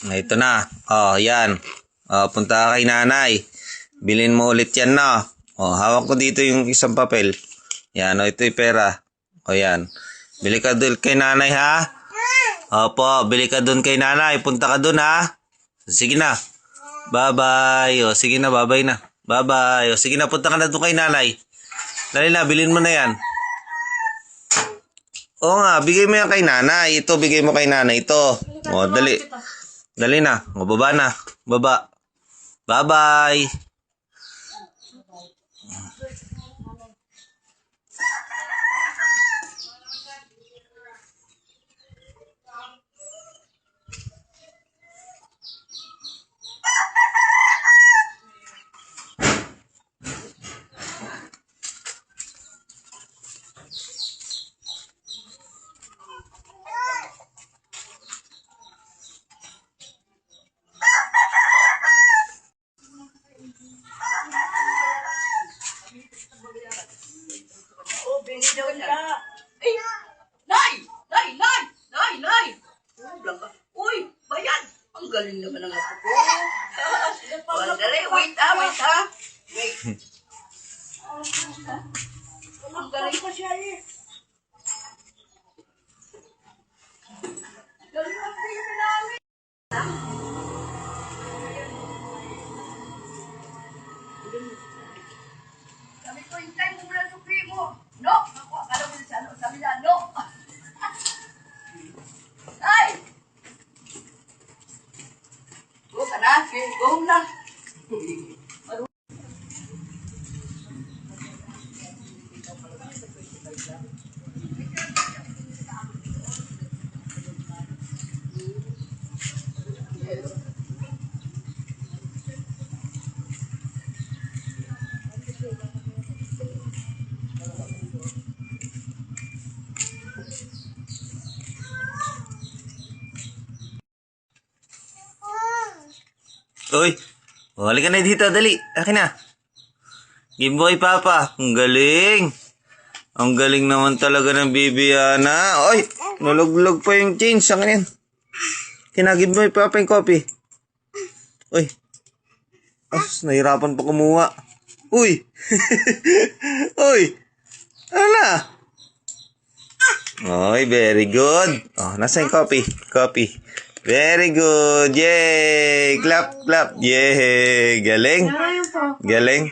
Ito na. Oh, yan. Oh, punta ka kay nanay. Bilhin mo ulit yan na. Oh, hawak ko dito yung isang papel. Yan, oh, ito yung pera. Oh, yan. Bili ka doon kay nanay, ha? Opo, bili ka doon kay nanay. Punta ka doon, ha? Sige na. Bye-bye. O, sige na, bye-bye na. Bye-bye. O, sige na, punta ka na doon kay nanay. Dali na, bilhin mo na yan. Oo nga, bigay mo yan kay nanay. Ito, bigay mo kay nanay. Ito. O, dali. Dali na. O, baba na. Baba. Bye-bye. Ay! Nay! Nay! Nay! Nay! Nay! Blanca. Uy! Bayan! Ang galing naman ng apo ko. Dali, wait ha. Wait. Ang galing pa siya eh. Galing ang baby namin. Sabi ko, hintay mo muna supi mo. No! Ako, akala mo sa ano. Sabi na, no! Ay! Go ka na. Go na. Uy. O, halika na dito. Dali. Akin na. Game boy, Papa. Ang galing. Ang galing naman talaga ng Bibiana. Oy, naluglog pa yung jeans. Ang yan. Kinagib mo, Papa, yung coffee. Uy. Nahirapan pa kumuha. Uy. Uy. Ala. Oy, very good. Oh, nasa yung coffee? Coffee. Very good. Yay. Clap, clap. Yay. Galing. Galing.